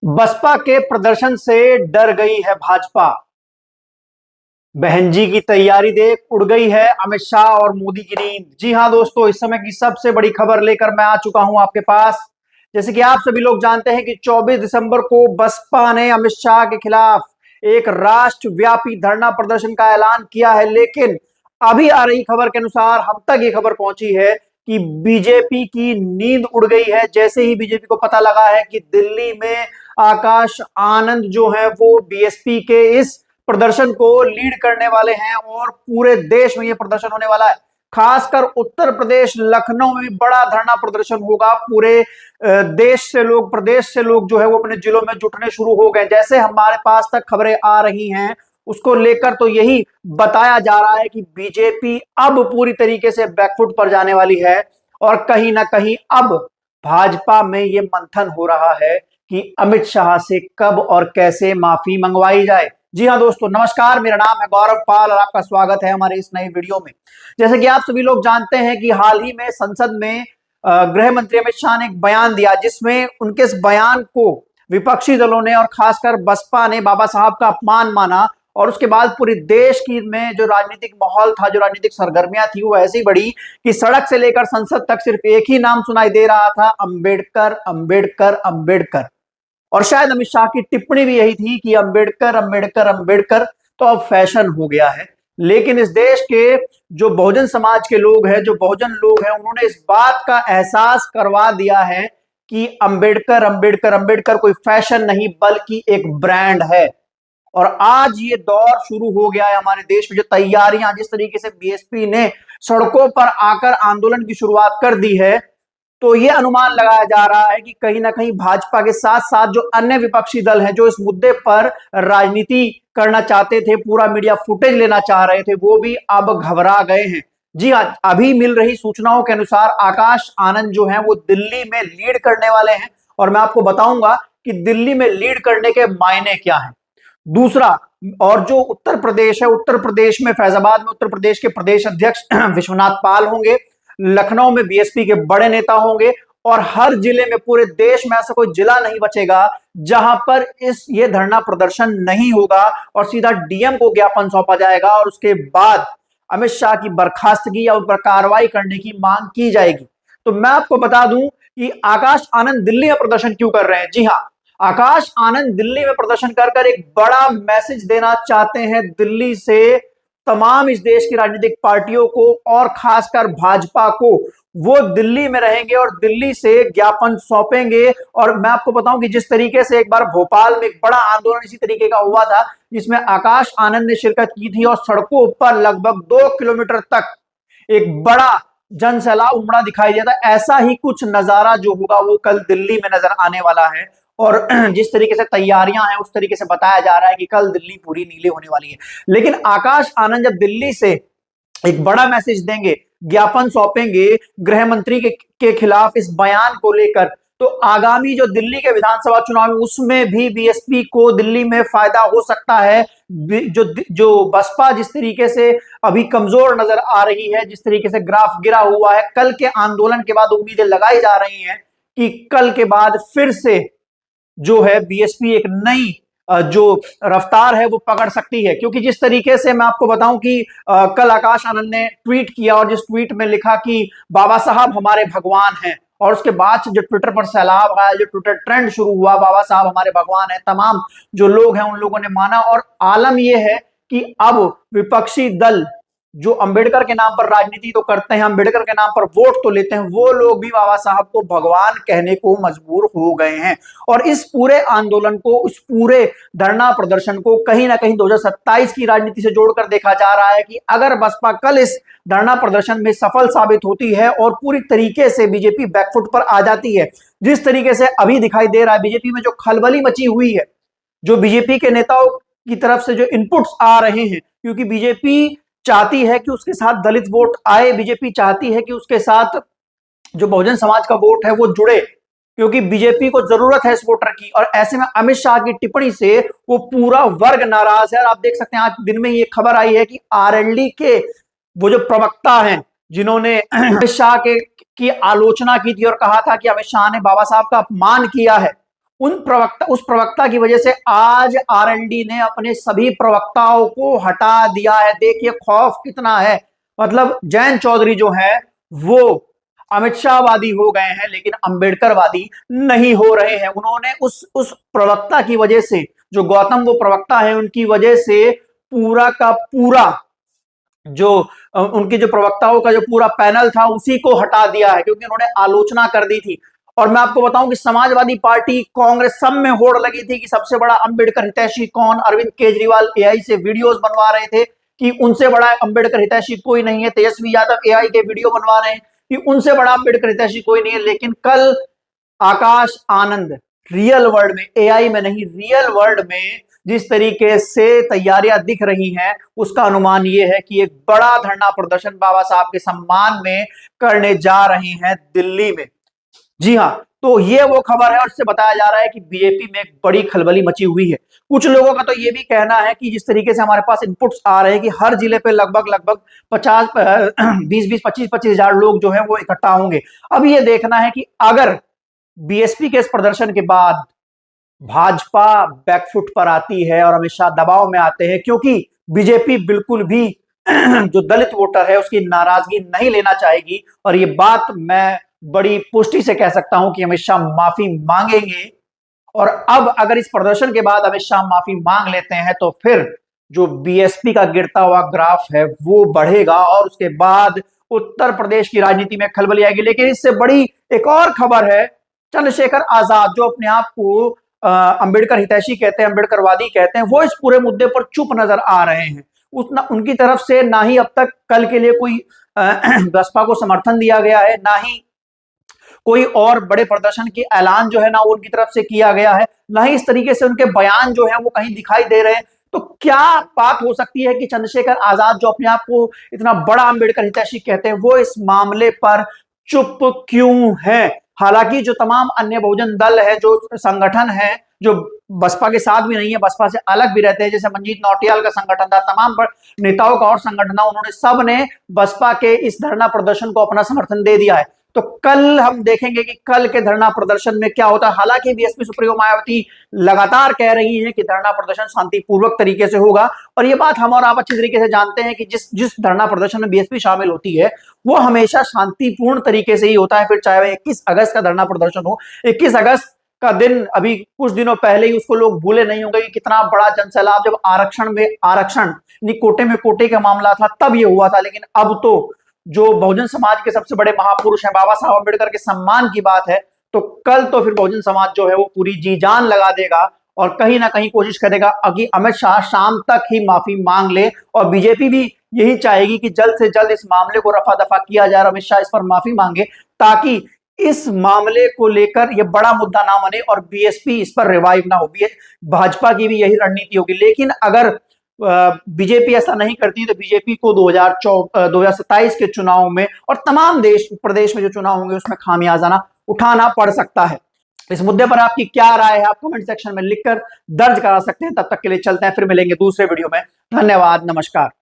बसपा के प्रदर्शन से डर गई है भाजपा। बहन जी की तैयारी देख उड़ गई है अमित शाह और मोदी की नींद। जी हां दोस्तों, इस समय की सबसे बड़ी खबर लेकर मैं आ चुका हूं आपके पास। जैसे कि आप सभी लोग जानते हैं कि 24 दिसंबर को बसपा ने अमित शाह के खिलाफ एक राष्ट्रव्यापी धरना प्रदर्शन का ऐलान किया है, लेकिन अभी आ रही खबर के अनुसार हम तक ये खबर पहुंची है कि बीजेपी की नींद उड़ गई है। जैसे ही बीजेपी को पता लगा है कि दिल्ली में आकाश आनंद जो है वो बीएसपी के इस प्रदर्शन को लीड करने वाले हैं और पूरे देश में यह प्रदर्शन होने वाला है। खासकर उत्तर प्रदेश लखनऊ में बड़ा धरना प्रदर्शन होगा। पूरे देश से लोग, प्रदेश से लोग जो है वो अपने जिलों में जुटने शुरू हो गए। जैसे हमारे पास तक खबरें आ रही हैं उसको लेकर तो यही बताया जा रहा है कि बीजेपी अब पूरी तरीके से बैकफुट पर जाने वाली है और कहीं ना कहीं अब भाजपा में यह मंथन हो रहा है कि अमित शाह से कब और कैसे माफी मंगवाई जाए। जी हां दोस्तों, नमस्कार, मेरा नाम है गौरव पाल और आपका स्वागत है हमारे इस नए वीडियो में। जैसे कि आप सभी लोग जानते हैं कि हाल ही में संसद में गृह मंत्री अमित शाह ने एक बयान दिया, जिसमें उनके इस बयान को विपक्षी दलों ने और खासकर बसपा ने बाबा साहब का अपमान माना और उसके बाद पूरे देश की में जो राजनीतिक माहौल था, जो राजनीतिक सरगर्मियां थी, वो ऐसी बढ़ी कि सड़क से लेकर संसद तक सिर्फ एक ही नाम सुनाई दे रहा था, अंबेडकर अंबेडकर अंबेडकर। और शायद अमित शाह की टिप्पणी भी यही थी कि अंबेडकर अंबेडकर अंबेडकर तो अब फैशन हो गया है। लेकिन इस देश के जो बहुजन समाज के लोग हैं, जो बहुजन लोग हैं, उन्होंने इस बात का एहसास करवा दिया है कि अंबेडकर अंबेडकर अंबेडकर कोई फैशन नहीं बल्कि एक ब्रांड है। और आज ये दौर शुरू हो गया है हमारे देश में। जो तैयारियां, जिस तरीके से बीएसपी ने सड़कों पर आकर आंदोलन की शुरुआत कर दी है, तो यह अनुमान लगाया जा रहा है कि कहीं ना कहीं भाजपा के साथ साथ जो अन्य विपक्षी दल हैं, जो इस मुद्दे पर राजनीति करना चाहते थे, पूरा मीडिया फुटेज लेना चाह रहे थे, वो भी अब घबरा गए हैं। जी हाँ, अभी मिल रही सूचनाओं के अनुसार आकाश आनंद जो है वो दिल्ली में लीड करने वाले हैं और मैं आपको बताऊंगा कि दिल्ली में लीड करने के मायने क्या हैं। दूसरा, और जो उत्तर प्रदेश है, उत्तर प्रदेश में फैजाबाद में उत्तर प्रदेश के प्रदेश अध्यक्ष विश्वनाथ पाल होंगे, लखनऊ में बीएसपी के बड़े नेता होंगे और हर जिले में, पूरे देश में ऐसा कोई जिला नहीं बचेगा जहां पर ये धरना प्रदर्शन नहीं होगा और सीधा डीएम को ज्ञापन सौंपा जाएगा और उसके बाद अमित शाह की बर्खास्तगी या उन पर कार्रवाई करने की मांग की जाएगी। तो मैं आपको बता दूं कि आकाश आनंद दिल्ली में प्रदर्शन क्यों कर रहे हैं। जी हां, आकाश आनंद दिल्ली में प्रदर्शन कर कर एक बड़ा मैसेज देना चाहते हैं दिल्ली से तमाम इस देश की राजनीतिक पार्टियों को और खासकर भाजपा को। वो दिल्ली में रहेंगे और दिल्ली से ज्ञापन सौंपेंगे। और मैं आपको बताऊं कि जिस तरीके से एक बार भोपाल में एक बड़ा आंदोलन इसी तरीके का हुआ था, जिसमें आकाश आनंद ने शिरकत की थी और सड़कों पर लगभग 2 किलोमीटर तक एक बड़ा जन सैलाब उमड़ा दिखाई दिया था, ऐसा ही कुछ नजारा जो होगा वो कल दिल्ली में नजर आने वाला है। और जिस तरीके से तैयारियां हैं उस तरीके से बताया जा रहा है कि कल दिल्ली पूरी नीले होने वाली है। लेकिन आकाश आनंद जब दिल्ली से एक बड़ा मैसेज देंगे, ज्ञापन सौंपेंगे गृह मंत्री के खिलाफ इस बयान को लेकर, तो आगामी जो दिल्ली के विधानसभा चुनाव है उसमें भी बीएसपी को दिल्ली में फायदा हो सकता है। जो जो बसपा जिस तरीके से अभी कमजोर नजर आ रही है, जिस तरीके से ग्राफ गिरा हुआ है, कल के आंदोलन के बाद उम्मीदें लगाई जा रही हैं कि कल के बाद फिर से जो है बीएसपी एक नई जो रफ्तार है वो पकड़ सकती है। क्योंकि जिस तरीके से मैं आपको बताऊं कि कल आकाश आनंद ने ट्वीट किया और जिस ट्वीट में लिखा कि बाबा साहब हमारे भगवान हैं, और उसके बाद से जो ट्विटर पर सैलाब आया, जो ट्विटर ट्रेंड शुरू हुआ, बाबा साहब हमारे भगवान हैं, तमाम जो लोग हैं उन लोगों ने माना। और आलम यह है कि अब विपक्षी दल जो अंबेडकर के नाम पर राजनीति तो करते हैं, अंबेडकर के नाम पर वोट तो लेते हैं, वो लोग भी बाबा साहब को भगवान कहने को मजबूर हो गए हैं। और इस पूरे आंदोलन को, इस पूरे धरना प्रदर्शन को कहीं ना कहीं 2027 की राजनीति से जोड़कर देखा जा रहा है कि अगर बसपा कल इस धरना प्रदर्शन में सफल साबित होती है और पूरी तरीके से बीजेपी बैकफुट पर आ जाती है, जिस तरीके से अभी दिखाई दे रहा है बीजेपी में जो खलबली मची हुई है, जो बीजेपी के नेताओं की तरफ से जो इनपुट्स आ रहे हैं, क्योंकि बीजेपी चाहती है कि उसके साथ दलित वोट आए, बीजेपी चाहती है कि उसके साथ जो बहुजन समाज का वोट है वो जुड़े, क्योंकि बीजेपी को जरूरत है इस वोटर की। और ऐसे में अमित शाह की टिप्पणी से वो पूरा वर्ग नाराज है। और आप देख सकते हैं आज दिन में ये खबर आई है कि आरएलडी के वो जो प्रवक्ता हैं, जिन्होंने अमित शाह के की आलोचना की थी और कहा था कि अमित शाह ने बाबा साहब का अपमान किया है, उस प्रवक्ता की वजह से आज आरएलडी ने अपने सभी प्रवक्ताओं को हटा दिया है। देखिए खौफ कितना है। मतलब जयंत चौधरी जो है वो अमित शाहवादी हो गए हैं लेकिन अंबेडकरवादी नहीं हो रहे हैं। उन्होंने उस प्रवक्ता की वजह से, जो गौतम वो प्रवक्ता है, उनकी वजह से पूरा का पूरा जो उनके जो प्रवक्ताओं का जो पूरा पैनल था उसी को हटा दिया है, क्योंकि उन्होंने आलोचना कर दी थी। और मैं आपको बताऊं कि समाजवादी पार्टी, कांग्रेस, सब में होड़ लगी थी कि सबसे बड़ा अंबेडकर हितैषी कौन। अरविंद केजरीवाल एआई से वीडियोस बनवा रहे थे कि उनसे बड़ा अंबेडकर हितैषी कोई नहीं है। तेजस्वी यादव एआई के वीडियो बनवा रहे हैं कि उनसे बड़ा अंबेडकर हितैषी कोई नहीं है। लेकिन कल आकाश आनंद रियल वर्ल्ड में, एआई में नहीं, रियल वर्ल्ड में जिस तरीके से तैयारियां दिख रही हैं उसका अनुमान यह है कि एक बड़ा धरना प्रदर्शन बाबा साहब के सम्मान में करने जा रहे हैं दिल्ली में। जी हां, तो ये वो खबर है और इससे बताया जा रहा है कि बीजेपी में एक बड़ी खलबली मची हुई है। कुछ लोगों का तो ये भी कहना है कि जिस तरीके से हमारे पास इनपुट्स आ रहे हैं कि हर जिले पे लगभग 20-25 हजार लोग जो है वो इकट्ठा होंगे। अब ये देखना है कि अगर बीएसपी के इस प्रदर्शन के बाद भाजपा बैकफुट पर आती है और अमित शाह दबाव में आते हैं, क्योंकि बीजेपी बिल्कुल भी जो दलित वोटर है उसकी नाराजगी नहीं लेना चाहेगी। और ये बात मैं बड़ी पुष्टि से कह सकता हूं कि अमित शाह माफी मांगेंगे। और अब अगर इस प्रदर्शन के बाद अमित शाह माफी मांग लेते हैं तो फिर जो बीएसपी का गिरता हुआ ग्राफ है वो बढ़ेगा और उसके बाद उत्तर प्रदेश की राजनीति में खलबली आएगी। लेकिन इससे बड़ी एक और खबर है, चंद्रशेखर आजाद जो अपने आप को अंबेडकर हितैषी कहते हैं, अंबेडकरवादी कहते हैं, वो इस पूरे मुद्दे पर चुप नजर आ रहे हैं। उतना उनकी तरफ से ना ही अब तक कल के लिए कोई बसपा को समर्थन दिया गया है, ना ही कोई और बड़े प्रदर्शन की ऐलान जो है ना उनकी तरफ से किया गया है, ना ही इस तरीके से उनके बयान जो है वो कहीं दिखाई दे रहे हैं। तो क्या बात हो सकती है कि चंद्रशेखर आजाद जो अपने आप को इतना बड़ा अंबेडकर हितैषी कहते हैं वो इस मामले पर चुप क्यों है? हालांकि जो तमाम अन्य बहुजन दल है, जो संगठन है, जो बसपा के साथ भी नहीं है, बसपा से अलग भी रहते हैं, जैसे मंजीत नौटियाल का संगठन था, तमाम नेताओं का और संगठन, उन्होंने सब ने बसपा के इस धरना प्रदर्शन को अपना समर्थन दे दिया है। तो कल हम देखेंगे कि कल के धरना प्रदर्शन में क्या होता है। हालांकि बीएसपी सुप्रीमो मायावती लगातार कह रही है कि धरना प्रदर्शन शांतिपूर्वक तरीके से होगा, और ये बात हम और आप अच्छी तरीके से जानते हैं कि जिस धरना प्रदर्शन में बीएसपी शामिल होती है वो हमेशा शांतिपूर्ण तरीके से ही होता है। फिर चाहे वह 21 अगस्त का धरना प्रदर्शन हो। 21 अगस्त का दिन अभी कुछ दिनों पहले ही उसको लोग भूले नहीं होंगे कि कितना बड़ा जनसैलाब, जब आरक्षण कोटे में कोटे का मामला था तब ये हुआ था। लेकिन अब तो जो बहुजन समाज के सबसे बड़े महापुरुष हैं, बाबा साहब अम्बेडकर के सम्मान की बात है, तो कल तो फिर बहुजन समाज जो है वो पूरी जी जान लगा देगा और कहीं ना कहीं कोशिश करेगा कि अमित शाह शाम तक ही माफी मांग ले। और बीजेपी भी यही चाहेगी कि जल्द से जल्द इस मामले को रफा दफा किया जाए और अमित शाह इस पर माफी मांगे, ताकि इस मामले को लेकर यह बड़ा मुद्दा ना बने और बीएसपी इस पर रिवाइव ना हो। भाजपा की भी यही रणनीति होगी। लेकिन अगर बीजेपी ऐसा नहीं करती तो बीजेपी को 2027 के चुनाव में और तमाम प्रदेश में जो चुनाव होंगे उसमें खामियाजा उठाना पड़ सकता है। इस मुद्दे पर आपकी क्या राय है आप कमेंट सेक्शन में लिखकर दर्ज करा सकते हैं। तब तक के लिए चलते हैं, फिर मिलेंगे दूसरे वीडियो में। धन्यवाद, नमस्कार।